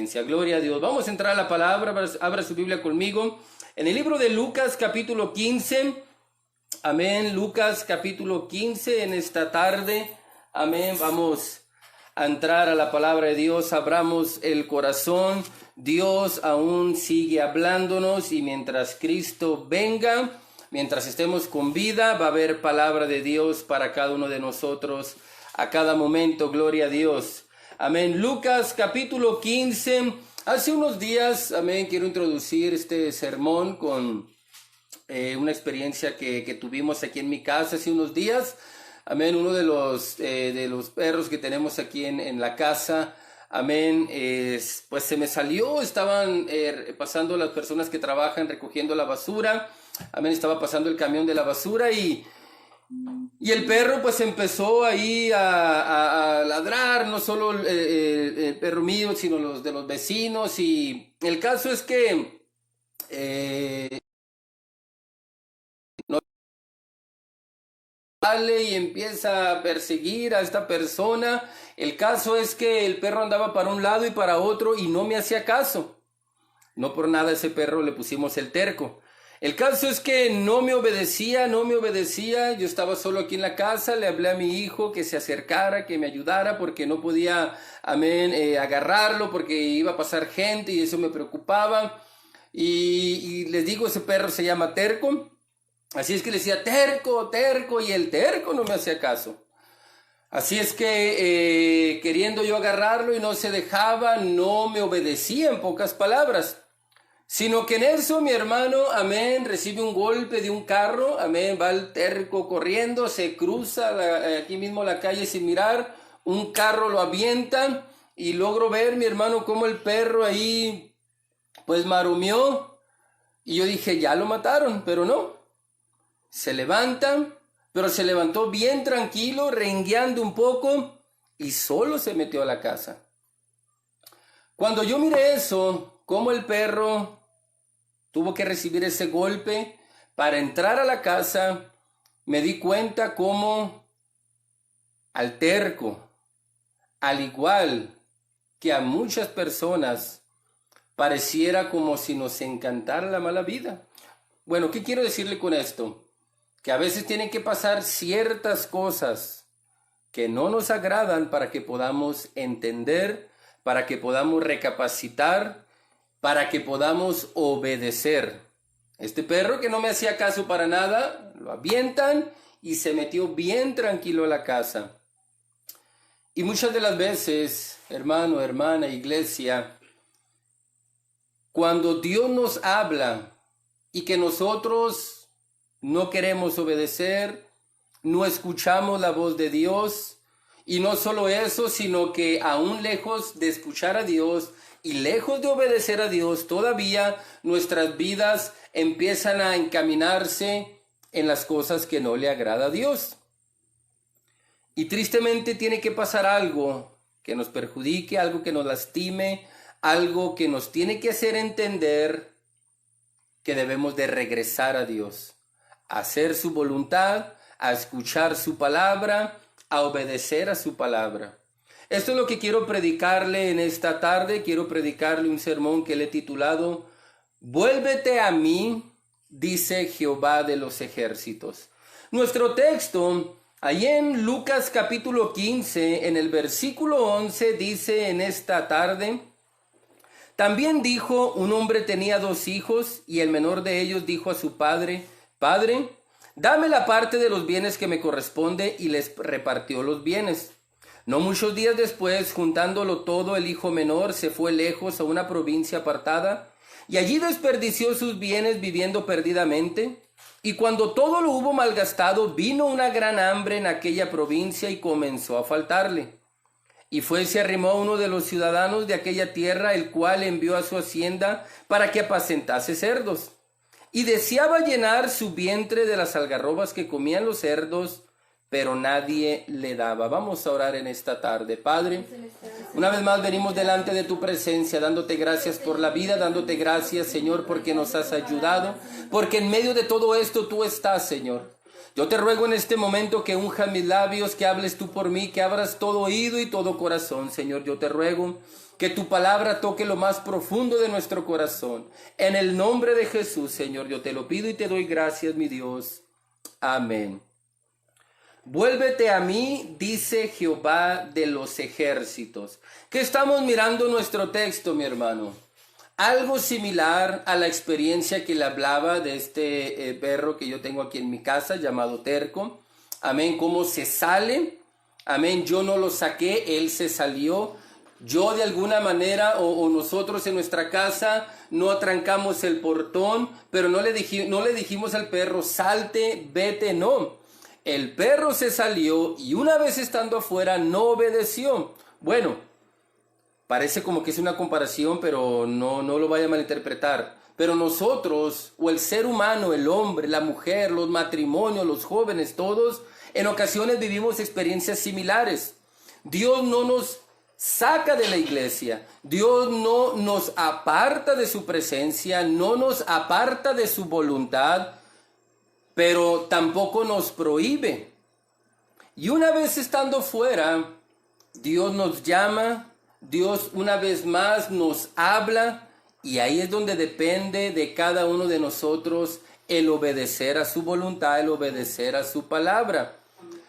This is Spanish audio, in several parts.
presencia. Gloria a Dios. Vamos a entrar a la palabra. Abra su Biblia conmigo. En el libro de Lucas, capítulo 15. Amén. Lucas, capítulo 15 en esta tarde. Amén. Vamos a entrar a la palabra de Dios. Abramos el corazón. Dios aún sigue hablándonos y mientras Cristo venga, mientras estemos con vida, va a haber palabra de Dios para cada uno de nosotros a cada momento. Gloria a Dios. Amén. Lucas capítulo 15. Hace unos días, amén, quiero introducir este sermón con una experiencia que tuvimos aquí en mi casa hace unos días. Amén. Uno de los perros que tenemos aquí en la casa, amén, pues se me salió. Estaban pasando las personas que trabajan recogiendo la basura. Amén. Estaba pasando el camión de la basura y el perro pues empezó ahí a ladrar, no solo el perro mío, sino los de los vecinos. Y el caso es que no sale y empieza a perseguir a esta persona. El caso es que el perro andaba para un lado y para otro y no me hacía caso. No por nada a ese perro le pusimos el terco. El caso es que no me obedecía. Yo estaba solo aquí en la casa, le hablé a mi hijo que se acercara, que me ayudara, porque no podía, amén, agarrarlo, porque iba a pasar gente y eso me preocupaba. Y les digo, ese perro se llama Terco. Así es que le decía, Terco, Terco, y el Terco no me hacía caso. Así es que queriendo yo agarrarlo y no se dejaba, no me obedecía, en pocas palabras. Sino que en eso mi hermano, amén, recibe un golpe de un carro, amén, va el Terco corriendo, se cruza aquí mismo la calle sin mirar, un carro lo avienta y logro ver, mi hermano, cómo el perro ahí pues marumeó. Y yo dije, ya lo mataron, pero no. Se levanta, pero se levantó bien tranquilo, rengueando un poco y solo se metió a la casa. Cuando yo miré eso, cómo el perro tuvo que recibir ese golpe para entrar a la casa, me di cuenta cómo al Terco, al igual que a muchas personas, pareciera como si nos encantara la mala vida. Bueno, ¿qué quiero decirle con esto? Que a veces tienen que pasar ciertas cosas que no nos agradan para que podamos entender, para que podamos recapacitar, para que podamos obedecer. Este perro que no me hacía caso para nada, lo avientan y se metió bien tranquilo a la casa. Y muchas de las veces, hermano, hermana, iglesia, cuando Dios nos habla y que nosotros no queremos obedecer, no escuchamos la voz de Dios, y no solo eso, sino que aún lejos de escuchar a Dios y lejos de obedecer a Dios, todavía nuestras vidas empiezan a encaminarse en las cosas que no le agrada a Dios. Y tristemente tiene que pasar algo que nos perjudique, algo que nos lastime, algo que nos tiene que hacer entender que debemos de regresar a Dios, a hacer su voluntad, a escuchar su palabra, a obedecer a su palabra. Esto es lo que quiero predicarle en esta tarde. Quiero predicarle un sermón que le he titulado Vuélvete a mí, dice Jehová de los ejércitos. Nuestro texto, ahí en Lucas capítulo 15, en el versículo 11, dice en esta tarde: También dijo, un hombre tenía 2 hijos, y el menor de ellos dijo a su padre, Padre, dame la parte de los bienes que me corresponde, y les repartió los bienes. No muchos días después, juntándolo todo, el hijo menor se fue lejos a una provincia apartada, y allí desperdició sus bienes viviendo perdidamente. Y cuando todo lo hubo malgastado, vino una gran hambre en aquella provincia y comenzó a faltarle. Y fue y se arrimó a uno de los ciudadanos de aquella tierra, el cual envió a su hacienda para que apacentase cerdos. Y deseaba llenar su vientre de las algarrobas que comían los cerdos, pero nadie le daba. Vamos a orar en esta tarde. Padre, una vez más venimos delante de tu presencia, dándote gracias por la vida, dándote gracias, Señor, porque nos has ayudado, porque en medio de todo esto tú estás, Señor. Yo te ruego en este momento que unjas mis labios, que hables tú por mí, que abras todo oído y todo corazón, Señor. Yo te ruego que tu palabra toque lo más profundo de nuestro corazón. En el nombre de Jesús, Señor, yo te lo pido y te doy gracias, mi Dios. Amén. Vuélvete a mí, dice Jehová de los ejércitos. ¿Qué estamos mirando en nuestro texto, mi hermano? Algo similar a la experiencia que le hablaba de este perro que yo tengo aquí en mi casa, llamado Terco. Amén, cómo se sale. Amén, yo no lo saqué, él se salió. Yo de alguna manera o nosotros en nuestra casa no atrancamos el portón, pero no le dijimos al perro, salte, vete, no. El perro se salió y una vez estando afuera no obedeció. Bueno, parece como que es una comparación, pero no lo vaya a malinterpretar. Pero nosotros, o el ser humano, el hombre, la mujer, los matrimonios, los jóvenes, todos, en ocasiones vivimos experiencias similares. Dios no nos saca de la iglesia. Dios no nos aparta de su presencia, no nos aparta de su voluntad, pero tampoco nos prohíbe. Y una vez estando fuera, Dios nos llama, Dios una vez más nos habla, y ahí es donde depende de cada uno de nosotros el obedecer a su voluntad, el obedecer a su palabra.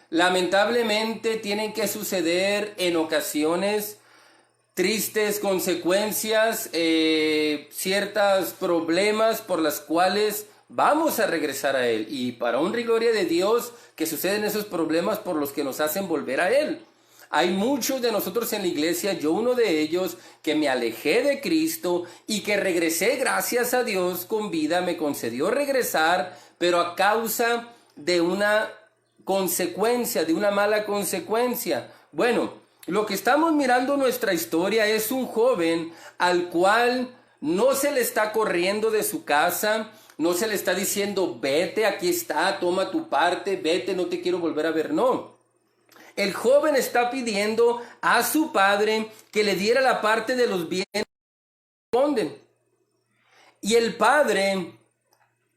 Lamentablemente tienen que suceder en ocasiones tristes consecuencias, ciertos problemas por las cuales vamos a regresar a Él. Y para honra y gloria de Dios que suceden esos problemas por los que nos hacen volver a Él. Hay muchos de nosotros en la iglesia, yo uno de ellos, que me alejé de Cristo y que regresé, gracias a Dios, con vida, me concedió regresar, pero a causa de una consecuencia, de una mala consecuencia. Bueno, lo que estamos mirando en nuestra historia es un joven al cual no se le está corriendo de su casa, no se le está diciendo, vete, aquí está, toma tu parte, vete, no te quiero volver a ver, no. El joven está pidiendo a su padre que le diera la parte de los bienes que corresponden. Y el padre,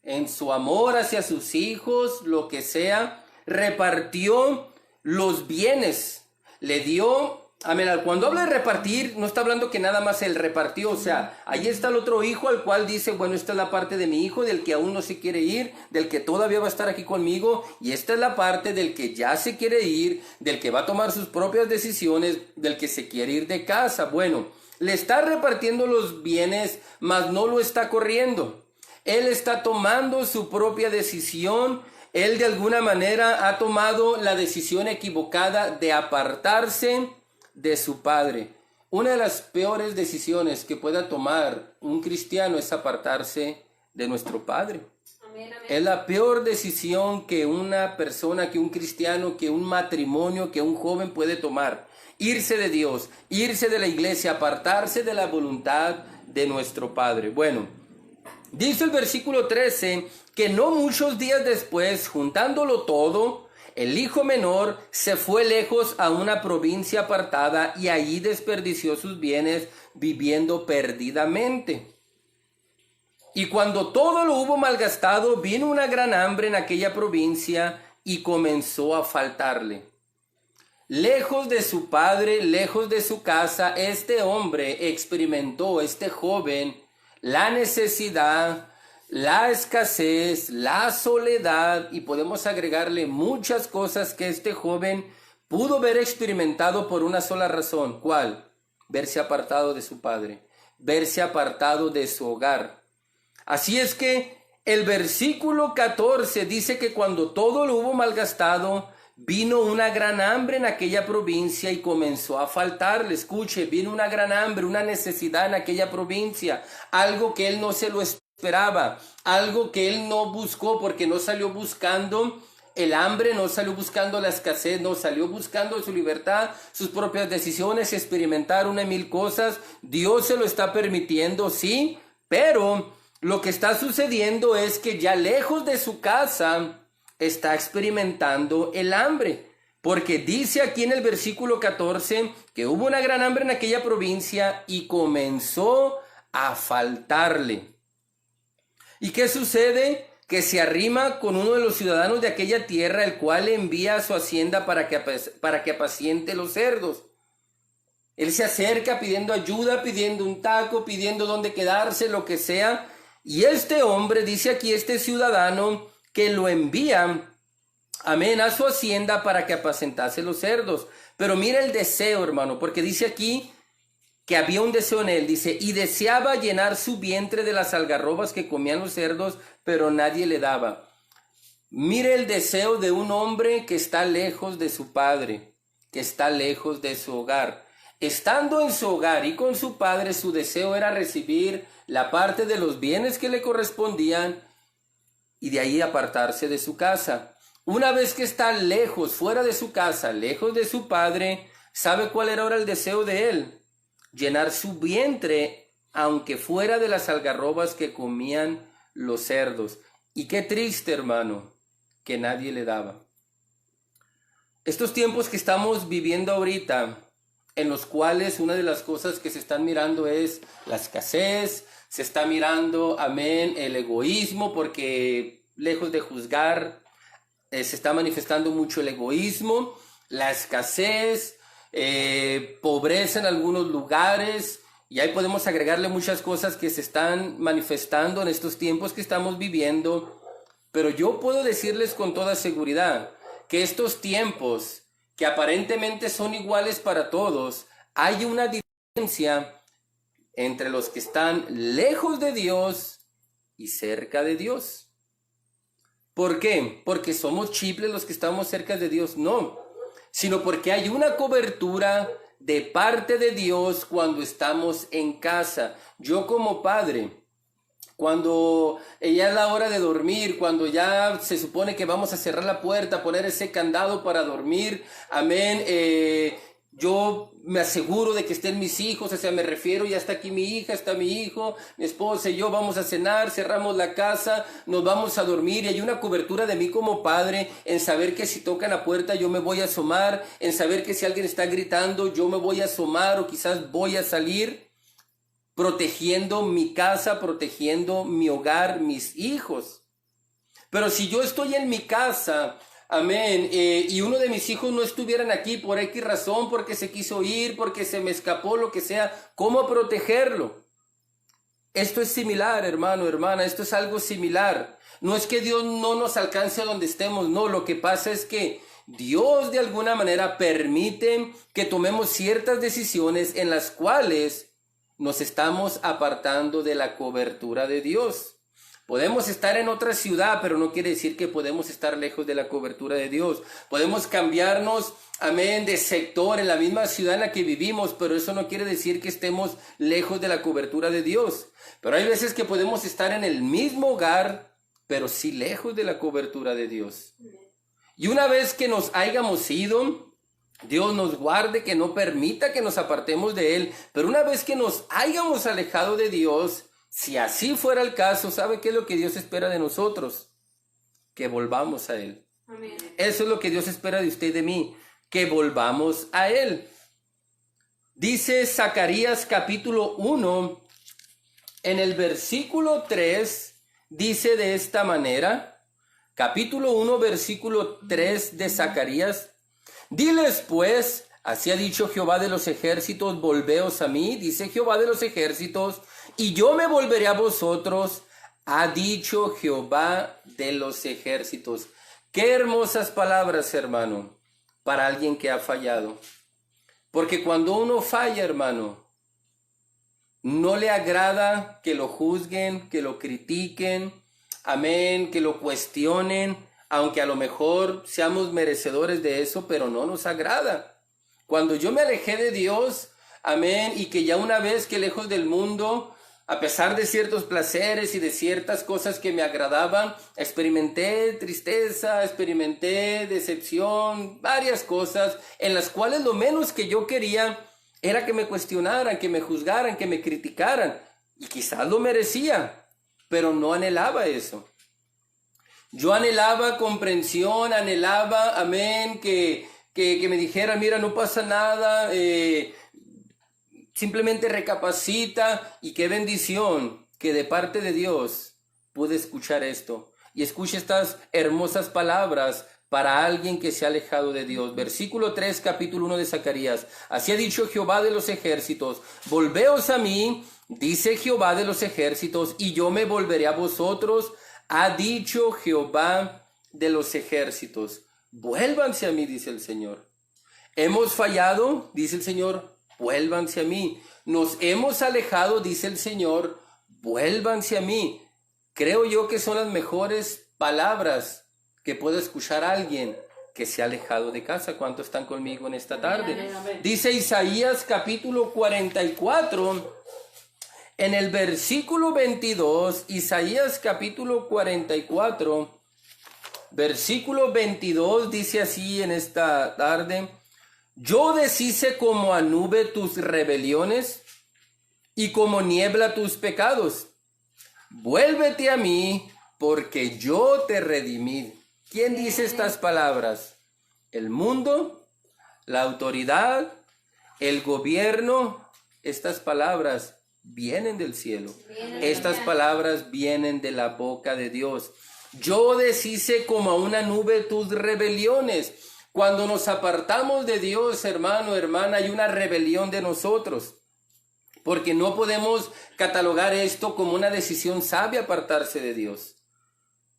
en su amor hacia sus hijos, lo que sea, repartió los bienes. Le dio, amén, cuando habla de repartir, no está hablando que nada más él repartió, o sea, ahí está el otro hijo al cual dice, bueno, esta es la parte de mi hijo, del que aún no se quiere ir, del que todavía va a estar aquí conmigo, y esta es la parte del que ya se quiere ir, del que va a tomar sus propias decisiones, del que se quiere ir de casa. Bueno, le está repartiendo los bienes, mas no lo está corriendo. Él está tomando su propia decisión. Él de alguna manera ha tomado la decisión equivocada de apartarse de su padre. Una de las peores decisiones que pueda tomar un cristiano es apartarse de nuestro Padre. Amén, amén. Es la peor decisión que una persona, que un cristiano, que un matrimonio, que un joven puede tomar. Irse de Dios, irse de la iglesia, apartarse de la voluntad de nuestro Padre. Bueno, dice el versículo 13 que no muchos días después, juntándolo todo, el hijo menor se fue lejos a una provincia apartada y allí desperdició sus bienes viviendo perdidamente. Y cuando todo lo hubo malgastado, vino una gran hambre en aquella provincia y comenzó a faltarle. Lejos de su padre, lejos de su casa, este hombre experimentó, este joven, la necesidad, la escasez, la soledad, y podemos agregarle muchas cosas que este joven pudo haber experimentado por una sola razón. ¿Cuál? Verse apartado de su padre, verse apartado de su hogar. Así es que el versículo 14 dice que cuando todo lo hubo malgastado, vino una gran hambre en aquella provincia y comenzó a faltarle. Escuche, vino una gran hambre, una necesidad en aquella provincia, algo que él no se lo esperaba, algo que él no buscó, porque no salió buscando el hambre, no salió buscando la escasez, no salió buscando su libertad, sus propias decisiones, experimentar una y mil cosas. Dios se lo está permitiendo, sí, pero lo que está sucediendo es que ya lejos de su casa está experimentando el hambre, porque dice aquí en el versículo 14 que hubo una gran hambre en aquella provincia y comenzó a faltarle. ¿Y qué sucede? que se arrima con uno de los ciudadanos de aquella tierra, el cual le envía a su hacienda para que apaciente los cerdos. Él se acerca pidiendo ayuda, pidiendo un taco, pidiendo dónde quedarse, lo que sea. Y este hombre, dice aquí este ciudadano, que lo envía, amén, a su hacienda para que apacentase los cerdos. Pero mira el deseo, hermano, porque dice aquí que había un deseo en él. Dice, y deseaba llenar su vientre de las algarrobas que comían los cerdos, pero nadie le daba. Mire el deseo de un hombre que está lejos de su padre, que está lejos de su hogar. Estando en su hogar y con su padre, su deseo era recibir la parte de los bienes que le correspondían y de ahí apartarse de su casa. Una vez que está lejos, fuera de su casa, lejos de su padre, ¿sabe cuál era ahora el deseo de él? Llenar su vientre, aunque fuera de las algarrobas que comían los cerdos. Y qué triste, hermano, que nadie le daba. Estos tiempos que estamos viviendo ahorita, en los cuales una de las cosas que se están mirando es la escasez, se está mirando, amén, el egoísmo, porque lejos de juzgar, se está manifestando mucho el egoísmo, la escasez, pobreza en algunos lugares, y ahí podemos agregarle muchas cosas que se están manifestando en estos tiempos que estamos viviendo. Pero yo puedo decirles con toda seguridad que estos tiempos, que aparentemente son iguales para todos, hay una diferencia entre los que están lejos de Dios y cerca de Dios. ¿Por qué? ¿Porque somos chiples los que estamos cerca de Dios? No, sino porque hay una cobertura de parte de Dios cuando estamos en casa. Yo como padre, cuando ya es la hora de dormir, cuando ya se supone que vamos a cerrar la puerta, poner ese candado para dormir, amén, yo me aseguro de que estén mis hijos, o sea, me refiero, ya está aquí mi hija, está mi hijo, mi esposa y yo, vamos a cenar, cerramos la casa, nos vamos a dormir, y hay una cobertura de mí como padre en saber que si tocan la puerta yo me voy a asomar, en saber que si alguien está gritando yo me voy a asomar o quizás voy a salir, protegiendo mi casa, protegiendo mi hogar, mis hijos. Pero si yo estoy en mi casa, amén, y uno de mis hijos no estuvieran aquí por X razón, porque se quiso ir, porque se me escapó, lo que sea, ¿cómo protegerlo? Esto es similar, hermano, hermana, esto es algo similar. No es que Dios no nos alcance a donde estemos, no, lo que pasa es que Dios de alguna manera permite que tomemos ciertas decisiones en las cuales nos estamos apartando de la cobertura de Dios. Podemos estar en otra ciudad, pero no quiere decir que podemos estar lejos de la cobertura de Dios. Podemos cambiarnos, amén, de sector en la misma ciudad en la que vivimos, pero eso no quiere decir que estemos lejos de la cobertura de Dios. Pero hay veces que podemos estar en el mismo hogar, pero sí lejos de la cobertura de Dios. Y una vez que nos hayamos ido, Dios nos guarde, que no permita que nos apartemos de Él. Pero una vez que nos hayamos alejado de Dios, si así fuera el caso, ¿sabe qué es lo que Dios espera de nosotros? Que volvamos a Él. Amén. Eso es lo que Dios espera de usted y de mí, que volvamos a Él. Dice Zacarías capítulo 1, en el versículo 3, dice de esta manera, capítulo 1, versículo 3 de Zacarías: diles pues, así ha dicho Jehová de los ejércitos, volveos a mí, dice Jehová de los ejércitos, y yo me volveré a vosotros, ha dicho Jehová de los ejércitos. Qué hermosas palabras, hermano, para alguien que ha fallado. Porque cuando uno falla, hermano, no le agrada que lo juzguen, que lo critiquen, amén, que lo cuestionen, aunque a lo mejor seamos merecedores de eso, pero no nos agrada. Cuando yo me alejé de Dios, amén, y que ya una vez que lejos del mundo, a pesar de ciertos placeres y de ciertas cosas que me agradaban, experimenté tristeza, experimenté decepción, varias cosas en las cuales lo menos que yo quería era que me cuestionaran, que me juzgaran, que me criticaran. Y quizás lo merecía, pero no anhelaba eso. Yo anhelaba comprensión, anhelaba, amén, que me dijeran, mira, no pasa nada, simplemente recapacita, y qué bendición que de parte de Dios pude escuchar esto. Y escuche estas hermosas palabras para alguien que se ha alejado de Dios. Versículo 3, capítulo 1 de Zacarías. Así ha dicho Jehová de los ejércitos: volveos a mí, dice Jehová de los ejércitos, y yo me volveré a vosotros, ha dicho Jehová de los ejércitos. Vuélvanse a mí, dice el Señor. Hemos fallado, dice el Señor, vuélvanse a mí. Nos hemos alejado, dice el Señor, vuélvanse a mí. Creo yo que son las mejores palabras que puede escuchar alguien que se ha alejado de casa. ¿Cuántos están conmigo en esta tarde? Amén, amén. Dice Isaías capítulo 44, en el versículo 22, Isaías capítulo 44, versículo 22, dice así en esta tarde: yo deshice como a nube tus rebeliones y como niebla tus pecados. Vuélvete a mí, porque yo te redimí. ¿Quién dice estas palabras? El mundo, la autoridad, el gobierno. Estas palabras vienen del cielo. Estas palabras vienen de la boca de Dios. Yo deshice como a una nube tus rebeliones. Cuando nos apartamos de Dios, hermano, hermana, hay una rebelión de nosotros. Porque no podemos catalogar esto como una decisión sabia, apartarse de Dios.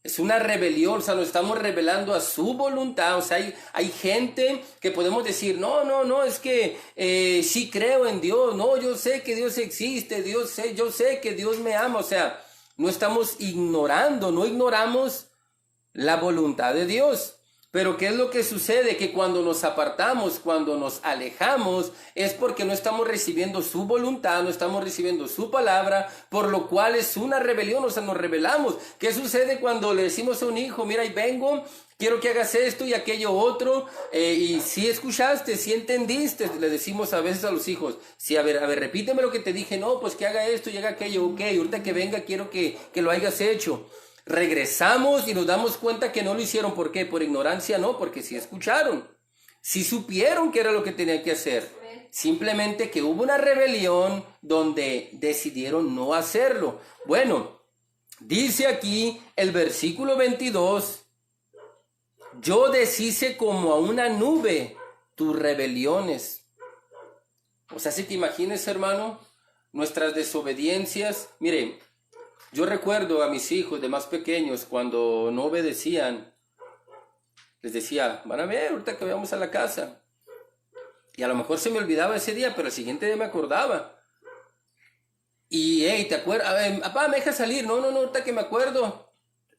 Es una rebelión, o sea, nos estamos rebelando a su voluntad. O sea, hay gente que podemos decir: no, es que sí creo en Dios, no, yo sé que Dios existe, yo sé que Dios me ama. O sea, no estamos ignorando, no ignoramos la voluntad de Dios. Pero ¿qué es lo que sucede? Que cuando nos apartamos, cuando nos alejamos, es porque no estamos recibiendo su voluntad, no estamos recibiendo su palabra, por lo cual es una rebelión, o sea, nos rebelamos. ¿Qué sucede cuando le decimos a un hijo: mira, ahí vengo, quiero que hagas esto y aquello otro? Y si escuchaste, si entendiste, le decimos a veces a los hijos: sí, a ver, repíteme lo que te dije. No, pues que haga esto y haga aquello. Ok, ahorita que venga quiero que lo hayas hecho. Regresamos y nos damos cuenta que no lo hicieron. ¿Por qué? Por ignorancia. No, porque sí escucharon, sí supieron que era lo que tenían que hacer. Simplemente que hubo una rebelión donde decidieron no hacerlo. Bueno, dice aquí el versículo 22: yo deshice como a una nube tus rebeliones. O sea, si te imaginas, hermano, nuestras desobediencias. Mire, yo recuerdo a mis hijos de más pequeños, cuando no obedecían, les decía: van a ver, ahorita que vayamos a la casa. Y a lo mejor se me olvidaba ese día, pero el siguiente día me acordaba. Y, hey, ¿te acuerdas? Papá, ¿me dejas salir? No, ahorita que me acuerdo.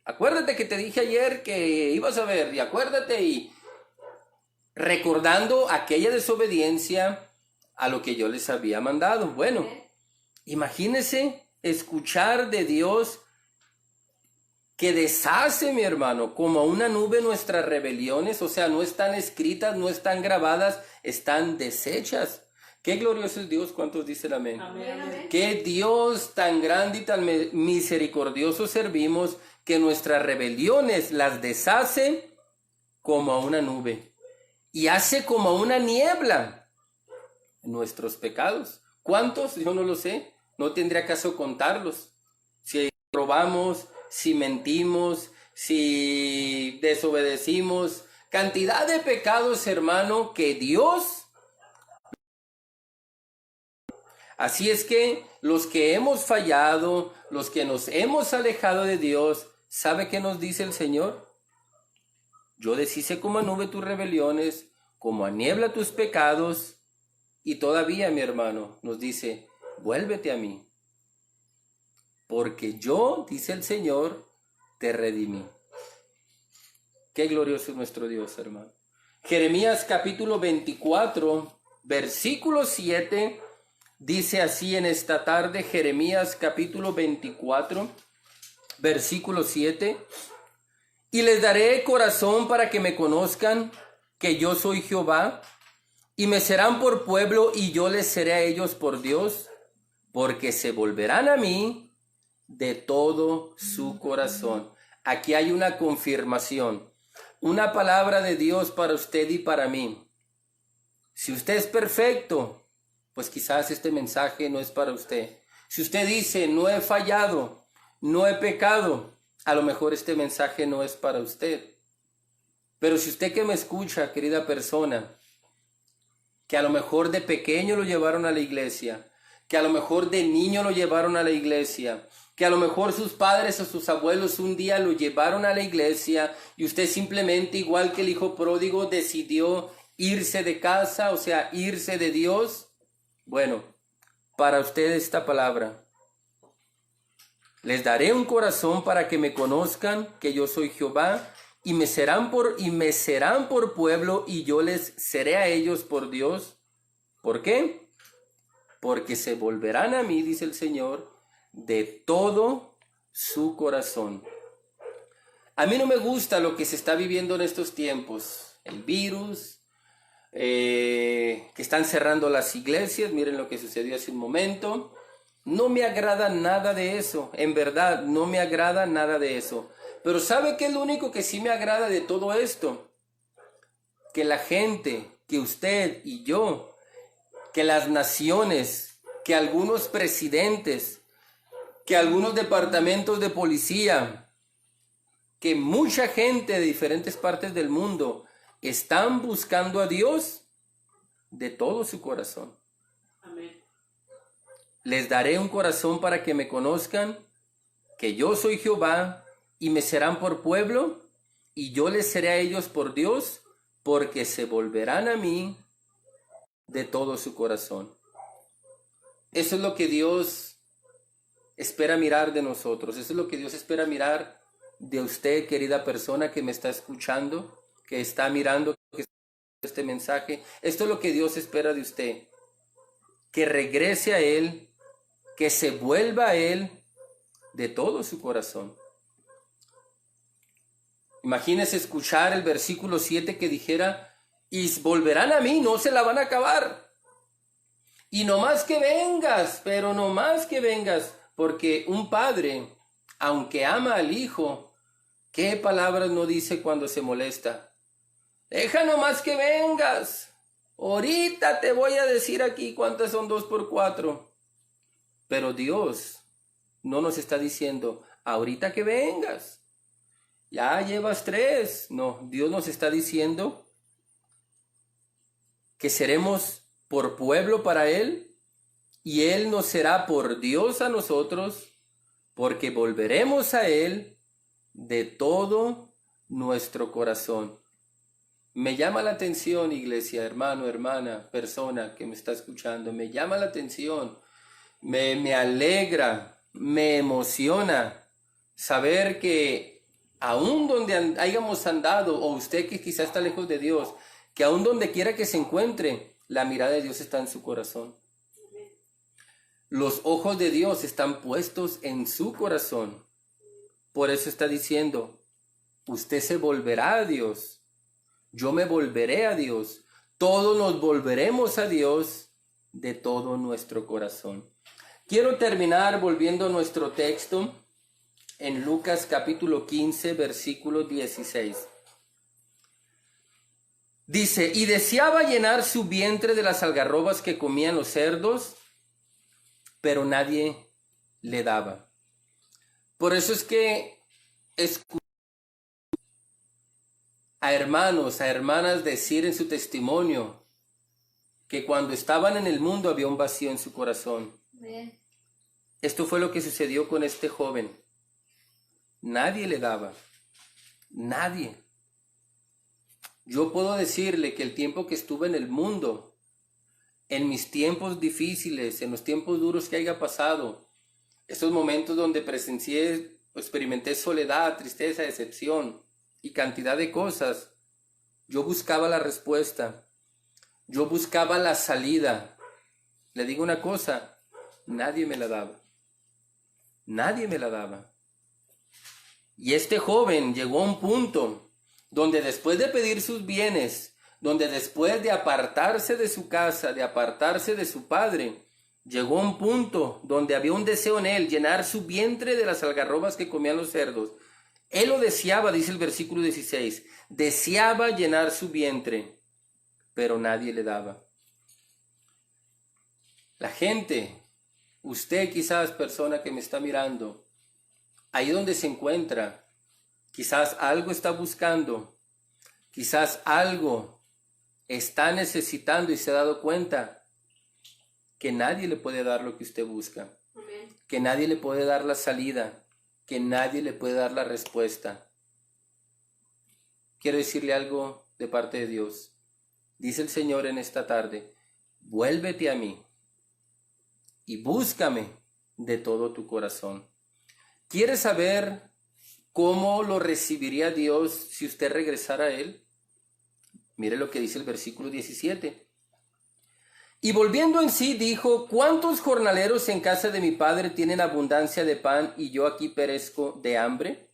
Acuérdate que te dije ayer que ibas a ver, y acuérdate. Y recordando aquella desobediencia a lo que yo les había mandado. Bueno, imagínense escuchar de Dios que deshace, mi hermano, como una nube nuestras rebeliones. O sea, no están escritas, no están grabadas, están deshechas. Qué glorioso es Dios. ¿Cuántos dicen amén? Amén. Qué Dios tan grande y tan misericordioso servimos, que nuestras rebeliones las deshace como a una nube y hace como a una niebla nuestros pecados. ¿Cuántos? Yo no lo sé. No tendría caso contarlos. Si robamos, si mentimos, si desobedecimos, cantidad de pecados, hermano, que Dios. Así es que los que hemos fallado, los que nos hemos alejado de Dios, ¿sabe qué nos dice el Señor? Yo deshice como a nube tus rebeliones, como a niebla tus pecados. Y todavía, mi hermano, nos dice: vuélvete a mí, porque yo, dice el Señor, te redimí. Qué glorioso es nuestro Dios, hermano. Jeremías capítulo 24, versículo 7, dice así en esta tarde. Jeremías capítulo 24, versículo 7: y les daré corazón para que me conozcan que yo soy Jehová, y me serán por pueblo, y yo les seré a ellos por Dios, porque se volverán a mí de todo su corazón. Aquí hay una confirmación, una palabra de Dios para usted y para mí. Si usted es perfecto, pues quizás este mensaje no es para usted. Si usted dice: no he fallado, no he pecado, a lo mejor este mensaje no es para usted. Pero si usted que me escucha, querida persona, que a lo mejor de pequeño lo llevaron a la iglesia, que a lo mejor de niño lo llevaron a la iglesia, que a lo mejor sus padres o sus abuelos un día lo llevaron a la iglesia y usted simplemente, igual que el hijo pródigo, decidió irse de casa, o sea, irse de Dios. Bueno, para usted esta palabra: les daré un corazón para que me conozcan que yo soy Jehová, y me serán por pueblo, y yo les seré a ellos por Dios. ¿Por qué? Porque se volverán a mí, dice el Señor, de todo su corazón. A mí no me gusta lo que se está viviendo en estos tiempos. El virus, que están cerrando las iglesias. Miren lo que sucedió hace un momento. No me agrada nada de eso. En verdad, no me agrada nada de eso. Pero ¿sabe qué es lo único que sí me agrada de todo esto? Que la gente, que usted y yo, que las naciones, que algunos presidentes, que algunos departamentos de policía, que mucha gente de diferentes partes del mundo están buscando a Dios de todo su corazón. Amén. Les daré un corazón para que me conozcan, que yo soy Jehová, y me serán por pueblo, y yo les seré a ellos por Dios, porque se volverán a mí de todo su corazón. Eso es lo que Dios espera mirar de nosotros. Eso es lo que Dios espera mirar de usted, querida persona que me está escuchando, que está mirando este mensaje. Esto es lo que Dios espera de usted: que regrese a Él, que se vuelva a Él de todo su corazón. Imagínese escuchar el versículo 7 que dijera: y volverán a mí, no se la van a acabar. Y no más que vengas, pero no más que vengas, porque un padre, aunque ama al hijo, ¿qué palabras no dice cuando se molesta? Deja nomás que vengas. Ahorita te voy a decir aquí cuántas son 2 por 4. Pero Dios no nos está diciendo: ahorita que vengas. Ya llevas 3. No, Dios nos está diciendo que seremos por pueblo para Él, y Él nos será por Dios a nosotros, porque volveremos a Él de todo nuestro corazón. Me llama la atención, iglesia, hermano, hermana, persona que me está escuchando, me llama la atención, me alegra, me emociona saber que aún donde hayamos andado, o usted que quizás está lejos de Dios, que aún donde quiera que se encuentre, la mirada de Dios está en su corazón. Los ojos de Dios están puestos en su corazón. Por eso está diciendo: usted se volverá a Dios, yo me volveré a Dios, todos nos volveremos a Dios de todo nuestro corazón. Quiero terminar volviendo a nuestro texto en Lucas capítulo 15, versículo 16. Dice: y deseaba llenar su vientre de las algarrobas que comían los cerdos, pero nadie le daba. Por eso es que escucho a hermanos, a hermanas decir en su testimonio que cuando estaban en el mundo había un vacío en su corazón. Amén. Esto fue lo que sucedió con este joven. Nadie le daba. Nadie. Yo puedo decirle que el tiempo que estuve en el mundo, en mis tiempos difíciles, en los tiempos duros que haya pasado, estos momentos donde presencié, experimenté soledad, tristeza, decepción y cantidad de cosas, yo buscaba la respuesta, yo buscaba la salida. Le digo una cosa: nadie me la daba. Nadie me la daba. Y este joven llegó a un punto donde después de pedir sus bienes, donde después de apartarse de su casa, de apartarse de su padre, llegó a un punto donde había un deseo en él: llenar su vientre de las algarrobas que comían los cerdos. Él lo deseaba, dice el versículo 16, deseaba llenar su vientre, pero nadie le daba. La gente, usted quizás, persona que me está mirando, ahí donde se encuentra, quizás algo está buscando, quizás algo está necesitando y se ha dado cuenta que nadie le puede dar lo que usted busca, que nadie le puede dar la salida, que nadie le puede dar la respuesta. Quiero decirle algo de parte de Dios. Dice el Señor en esta tarde, vuélvete a mí y búscame de todo tu corazón. ¿Quieres saber cómo lo recibiría Dios si usted regresara a Él? Mire lo que dice el versículo 17. Y volviendo en sí dijo, ¿cuántos jornaleros en casa de mi padre tienen abundancia de pan y yo aquí perezco de hambre?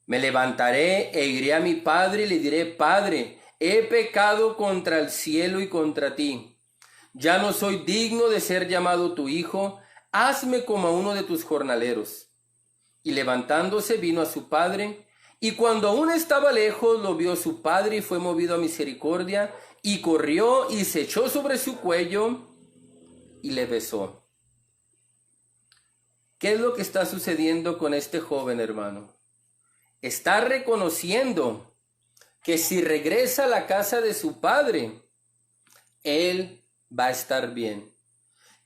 Me levantaré e iré a mi padre y le diré, Padre, he pecado contra el cielo y contra ti. Ya no soy digno de ser llamado tu hijo, hazme como a uno de tus jornaleros. Y levantándose vino a su padre, y cuando aún estaba lejos lo vio su padre y fue movido a misericordia, y corrió y se echó sobre su cuello y le besó. ¿Qué es lo que está sucediendo con este joven, hermano? Está reconociendo que si regresa a la casa de su padre, él va a estar bien.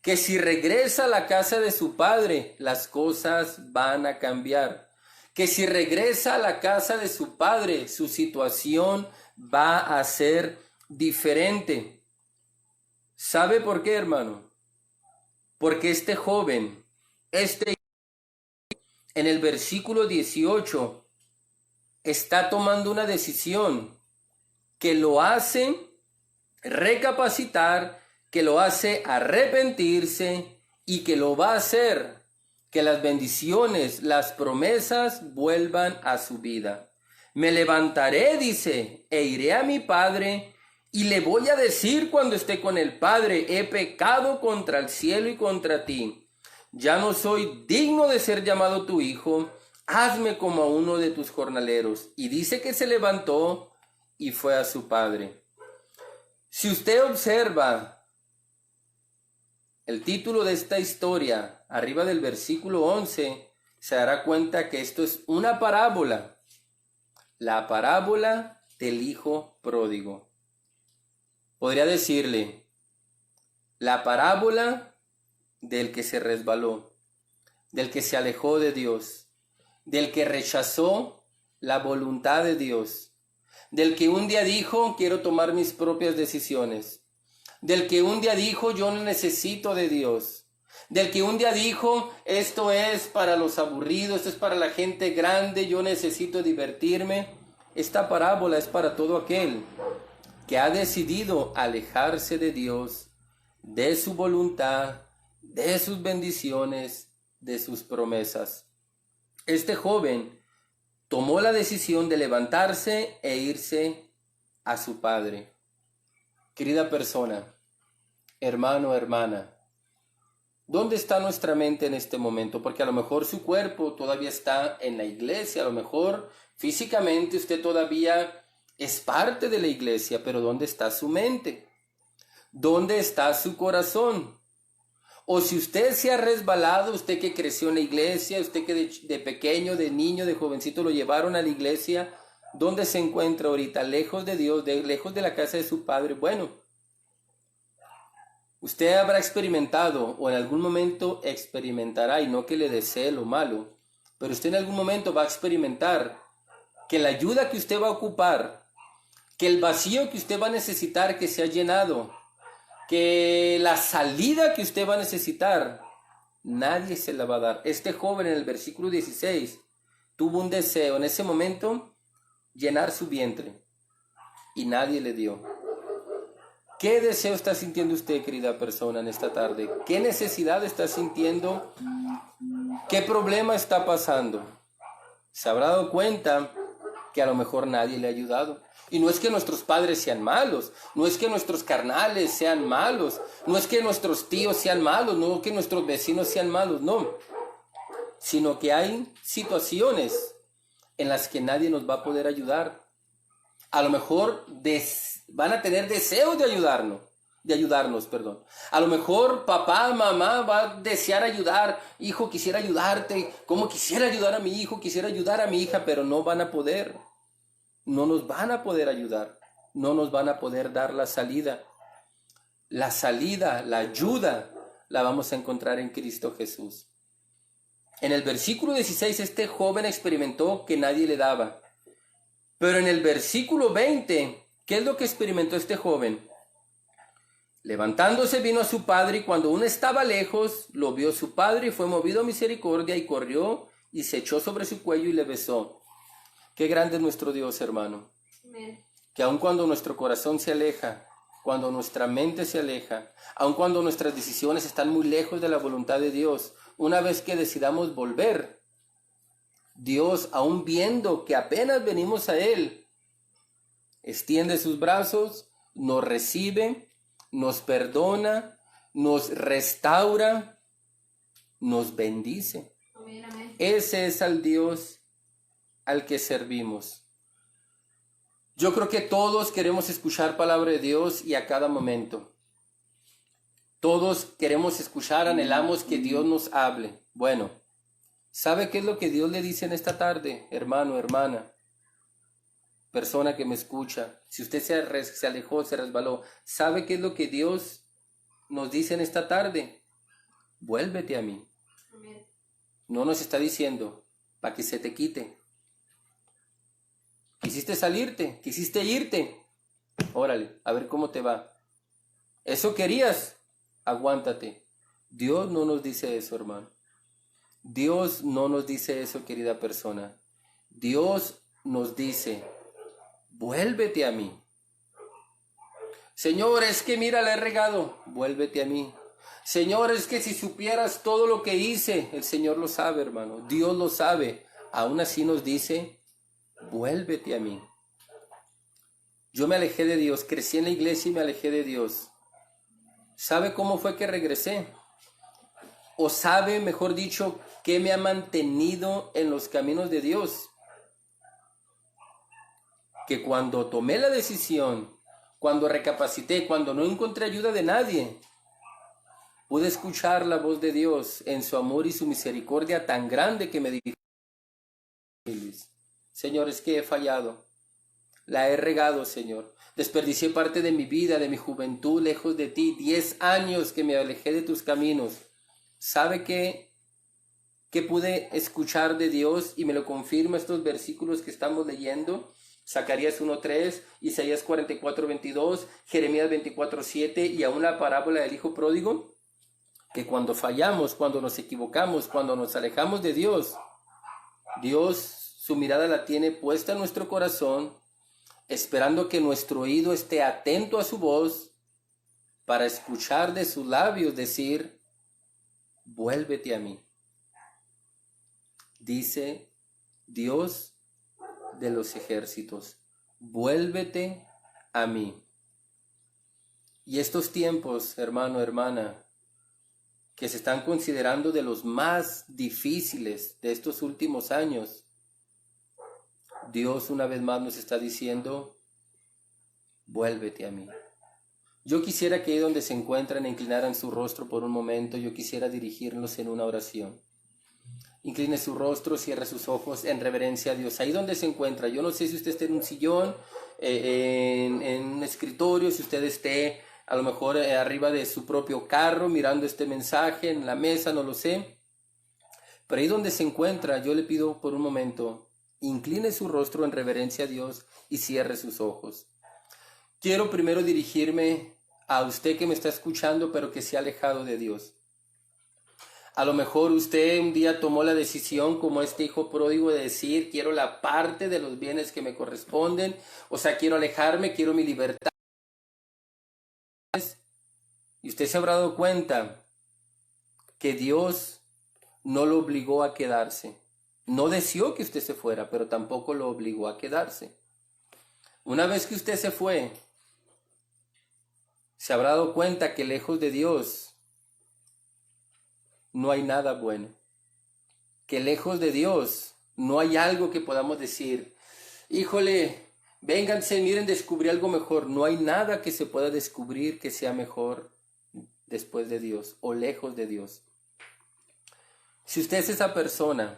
Que si regresa a la casa de su padre, las cosas van a cambiar. Que si regresa a la casa de su padre, su situación va a ser diferente. ¿Sabe por qué, hermano? Porque este joven, en el versículo 18, está tomando una decisión que lo hace recapacitar, que lo hace arrepentirse y que lo va a hacer que las bendiciones, las promesas vuelvan a su vida. Me levantaré, dice, e iré a mi padre y le voy a decir cuando esté con el Padre, he pecado contra el cielo y contra ti. Ya no soy digno de ser llamado tu hijo, hazme como a uno de tus jornaleros. Y dice que se levantó y fue a su padre. Si usted observa el título de esta historia, arriba del versículo 11, se dará cuenta que esto es una parábola. La parábola del hijo pródigo. Podría decirle, la parábola del que se resbaló, del que se alejó de Dios, del que rechazó la voluntad de Dios, del que un día dijo, quiero tomar mis propias decisiones, del que un día dijo, yo no necesito de Dios, del que un día dijo, esto es para los aburridos, esto es para la gente grande, yo necesito divertirme. Esta parábola es para todo aquel que ha decidido alejarse de Dios, de su voluntad, de sus bendiciones, de sus promesas. Este joven tomó la decisión de levantarse e irse a su padre. Querida persona, hermano, hermana, ¿dónde está nuestra mente en este momento? Porque a lo mejor su cuerpo todavía está en la iglesia, a lo mejor físicamente usted todavía es parte de la iglesia, pero ¿dónde está su mente? ¿Dónde está su corazón? O si usted se ha resbalado, usted que creció en la iglesia, usted que de pequeño, de niño, de jovencito lo llevaron a la iglesia, ¿dónde se encuentra ahorita? Lejos de Dios, lejos de la casa de su padre. Bueno, usted habrá experimentado o en algún momento experimentará, y no que le desee lo malo, pero usted en algún momento va a experimentar que la ayuda que usted va a ocupar, que el vacío que usted va a necesitar que sea llenado, que la salida que usted va a necesitar, nadie se la va a dar. Este joven en el versículo 16 tuvo un deseo en ese momento, llenar su vientre, y nadie le dio. ¿Qué deseo está sintiendo usted, querida persona, en esta tarde? ¿Qué necesidad está sintiendo? ¿Qué problema está pasando? Se habrá dado cuenta que a lo mejor nadie le ha ayudado. Y no es que nuestros padres sean malos, no es que nuestros carnales sean malos, no es que nuestros tíos sean malos, no es que nuestros vecinos sean malos, no. Sino que hay situaciones en las que nadie nos va a poder ayudar. A lo mejor van a tener deseos de ayudarnos, de ayudarnos, perdón. A lo mejor papá, mamá va a desear ayudar. Hijo, quisiera ayudarte. Como quisiera ayudar a mi hijo, quisiera ayudar a mi hija, pero no van a poder. No nos van a poder ayudar. No nos van a poder dar la salida. La salida, la ayuda, la vamos a encontrar en Cristo Jesús. En el versículo 16, este joven experimentó que nadie le daba. Pero en el versículo 20, ¿qué es lo que experimentó este joven? Levantándose vino a su padre, y cuando aún estaba lejos, lo vio su padre y fue movido a misericordia y corrió y se echó sobre su cuello y le besó. Qué grande es nuestro Dios, hermano. Amén. Que aun cuando nuestro corazón se aleja, cuando nuestra mente se aleja, aun cuando nuestras decisiones están muy lejos de la voluntad de Dios, una vez que decidamos volver, Dios, aun viendo que apenas venimos a Él, extiende sus brazos, nos recibe, nos perdona, nos restaura, nos bendice. Amén, amén. Ese es el Dios al que servimos. Yo creo que todos queremos escuchar palabra de Dios y a cada momento. Todos queremos escuchar, anhelamos que Dios nos hable. Bueno, ¿sabe qué es lo que Dios le dice en esta tarde, hermano, hermana? Persona que me escucha, si usted se alejó, se resbaló, ¿sabe qué es lo que Dios nos dice en esta tarde? Vuélvete a mí. Amén. No nos está diciendo para que se te quite. Quisiste salirte, quisiste irte. Órale, a ver cómo te va. ¿Eso querías? Aguántate. Dios no nos dice eso, hermano. Dios no nos dice eso, querida persona. Dios nos dice, vuélvete a mí. Señor, es que mira, la he regado. Vuélvete a mí. Señor, es que si supieras todo lo que hice, el Señor lo sabe, hermano. Dios lo sabe. Aún así nos dice, vuélvete a mí. Yo me alejé de Dios, crecí en la iglesia y me alejé de Dios. ¿Sabe cómo fue que regresé? O sabe, mejor dicho, qué me ha mantenido en los caminos de Dios. Que cuando tomé la decisión, cuando recapacité, cuando no encontré ayuda de nadie, pude escuchar la voz de Dios en su amor y su misericordia tan grande que me dijo, Señor, es que he fallado, la he regado, Señor. Desperdicié parte de mi vida, de mi juventud, lejos de ti. 10 años que me alejé de tus caminos. ¿Sabe qué pude escuchar de Dios? Y me lo confirma estos versículos que estamos leyendo. Zacarías 1:3, Isaías 44:22, Jeremías 24:7 y aún la parábola del hijo pródigo. Que cuando fallamos, cuando nos equivocamos, cuando nos alejamos de Dios, Dios su mirada la tiene puesta en nuestro corazón, esperando que nuestro oído esté atento a su voz para escuchar de sus labios decir, vuélvete a mí. Dice Dios de los ejércitos, vuélvete a mí. Y estos tiempos, hermano, hermana, que se están considerando de los más difíciles de estos últimos años, Dios una vez más nos está diciendo, vuélvete a mí. Yo quisiera que ahí donde se encuentran inclinaran su rostro por un momento. Yo quisiera dirigirlos en una oración. Incline su rostro, cierre sus ojos en reverencia a Dios. Ahí donde se encuentra, yo no sé si usted esté en un sillón, en un escritorio, si usted esté a lo mejor arriba de su propio carro mirando este mensaje en la mesa, no lo sé. Pero ahí donde se encuentra, yo le pido por un momento, incline su rostro en reverencia a Dios y cierre sus ojos. Quiero primero dirigirme a usted que me está escuchando, pero que se ha alejado de Dios. A lo mejor usted un día tomó la decisión, como este hijo pródigo, de decir, quiero la parte de los bienes que me corresponden, o sea, quiero alejarme, quiero mi libertad. Y usted se habrá dado cuenta que Dios no lo obligó a quedarse. No deseó que usted se fuera, pero tampoco lo obligó a quedarse. Una vez que usted se fue, se habrá dado cuenta que lejos de Dios no hay nada bueno. Que lejos de Dios no hay algo que podamos decir, híjole, Vénganse, miren, descubrí algo mejor. No hay nada que se pueda descubrir que sea mejor después de Dios o lejos de Dios. Si usted es esa persona,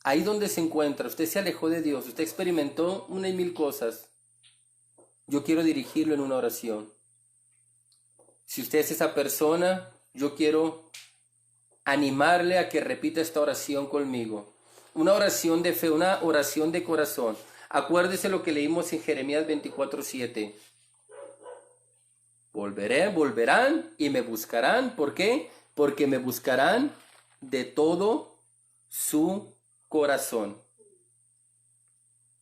ahí donde se encuentra, usted se alejó de Dios, usted experimentó una y mil cosas, yo quiero dirigirlo en una oración. Si usted es esa persona, yo quiero animarle a que repita esta oración conmigo. Una oración de fe, una oración de corazón. Acuérdese lo que leímos en Jeremías 24:7. Volverán y me buscarán. ¿Por qué? Porque me buscarán de todo su corazón.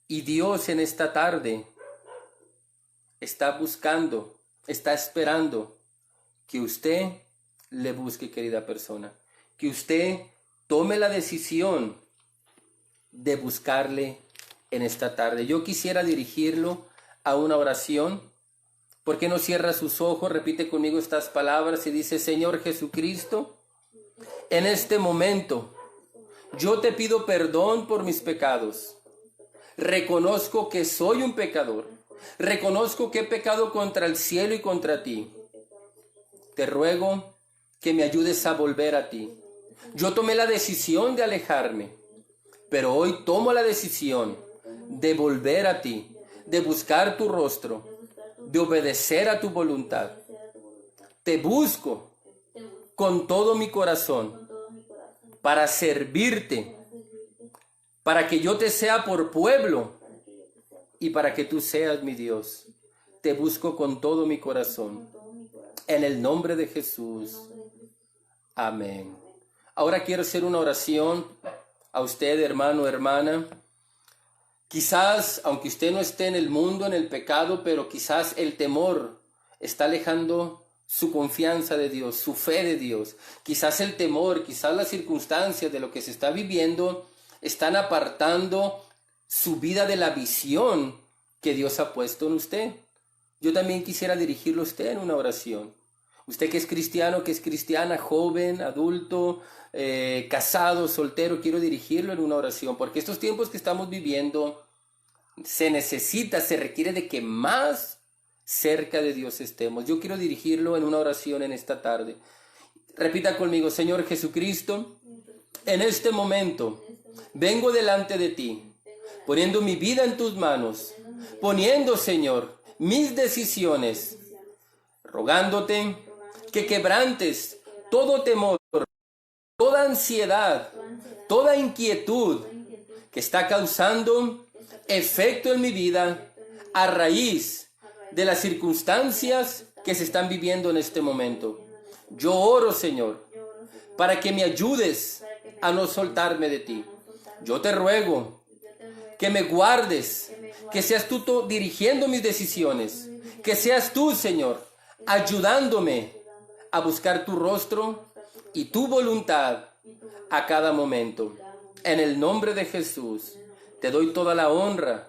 Y Dios en esta tarde está buscando, está esperando que usted le busque, querida persona. Que usted tome la decisión de buscarle en esta tarde. Yo quisiera dirigirlo a una oración. ¿Por qué no cierra sus ojos? Repite conmigo estas palabras y dice: Señor Jesucristo, en este momento yo te pido perdón por mis pecados. Reconozco que soy un pecador. Reconozco que he pecado contra el cielo y contra ti. Te ruego que me ayudes a volver a ti. Yo tomé la decisión de alejarme, pero hoy tomo la decisión de volver a ti, de buscar tu rostro, de obedecer a tu voluntad. Te busco con todo mi corazón para servirte, para que yo te sea por pueblo y para que tú seas mi Dios. Te busco con todo mi corazón. En el nombre de Jesús. Amén. Ahora quiero hacer una oración a usted, hermano, hermana. Quizás, aunque usted no esté en el mundo, en el pecado, pero quizás el temor está alejando su confianza de Dios, su fe de Dios. Quizás el temor, quizás las circunstancias de lo que se está viviendo están apartando su vida de la visión que Dios ha puesto en usted. Yo también quisiera dirigirlo a usted en una oración. Usted que es cristiano, que es cristiana, joven, adulto, casado, soltero, quiero dirigirlo en una oración, porque estos tiempos que estamos viviendo se necesita, se requiere de que más cerca de Dios estemos. Yo quiero dirigirlo en una oración en esta tarde. Repita conmigo: Señor Jesucristo, en este momento vengo delante de ti, poniendo mi vida en tus manos, poniendo, Señor, mis decisiones, rogándote que quebrantes todo temor, toda ansiedad, toda inquietud que está causando efecto en mi vida a raíz de las circunstancias que se están viviendo en este momento. Yo oro, Señor, para que me ayudes a no soltarme de ti. Yo te ruego que me guardes, que seas tú dirigiendo mis decisiones, que seas tú, Señor, ayudándome a buscar tu rostro y tu voluntad a cada momento. En el nombre de Jesús, te doy toda la honra,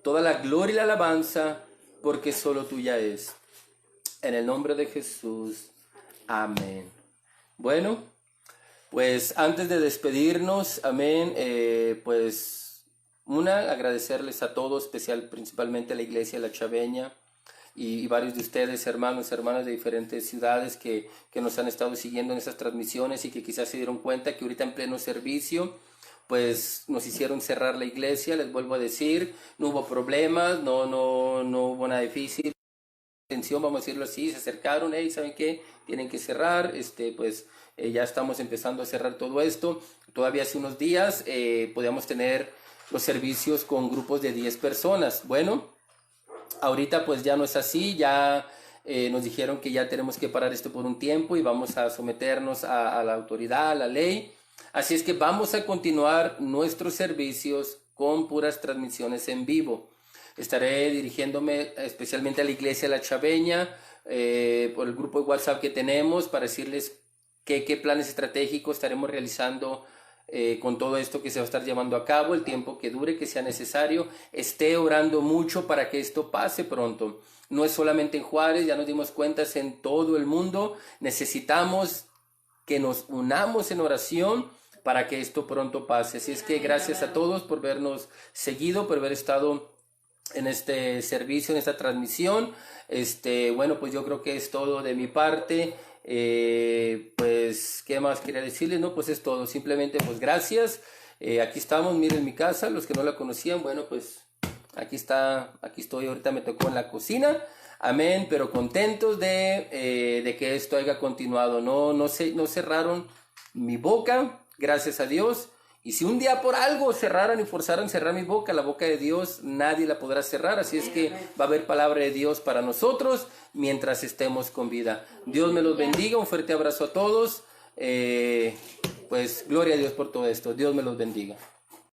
toda la gloria y la alabanza, porque solo tuya es. En el nombre de Jesús, amén. Bueno, pues antes de despedirnos, amén, pues agradecerles a todos, principalmente a la iglesia de La Chaveña, y varios de ustedes, hermanos, hermanas de diferentes ciudades que nos han estado siguiendo en esas transmisiones y que quizás se dieron cuenta que ahorita en pleno servicio, pues nos hicieron cerrar la iglesia. Les vuelvo a decir, no hubo problemas, no hubo nada difícil. Atención, vamos a decirlo así, se acercaron, ¿saben qué? Tienen que cerrar, ya estamos empezando a cerrar todo esto. Todavía hace unos días podíamos tener los servicios con grupos de 10 personas. Bueno, ahorita pues ya no es así, ya nos dijeron que ya tenemos que parar esto por un tiempo y vamos a someternos a la autoridad, a la ley. Así es que vamos a continuar nuestros servicios con puras transmisiones en vivo. Estaré dirigiéndome especialmente a la iglesia de La Chaveña por el grupo de WhatsApp que tenemos para decirles qué planes estratégicos estaremos realizando con todo esto que se va a estar llevando a cabo, el tiempo que dure, que sea necesario. Esté orando mucho para que esto pase pronto. No es solamente en Juárez, ya nos dimos cuenta, es en todo el mundo. Necesitamos que nos unamos en oración para que esto pronto pase. Así es que gracias a todos por vernos seguido, por haber estado en este servicio, en esta transmisión. Bueno, pues yo creo que es todo de mi parte. Pues, ¿qué más quería decirles? No, pues es todo. Simplemente, pues gracias. Aquí estamos, miren mi casa. Los que no la conocían, bueno, pues aquí está, aquí estoy. Ahorita me tocó en la cocina. Amén, pero contentos de que esto haya continuado. No cerraron mi boca, gracias a Dios. Y si un día por algo cerraran y forzaran cerrar mi boca, la boca de Dios nadie la podrá cerrar. Así es que va a haber palabra de Dios para nosotros mientras estemos con vida. Dios me los bendiga. Un fuerte abrazo a todos. Pues gloria a Dios por todo esto. Dios me los bendiga.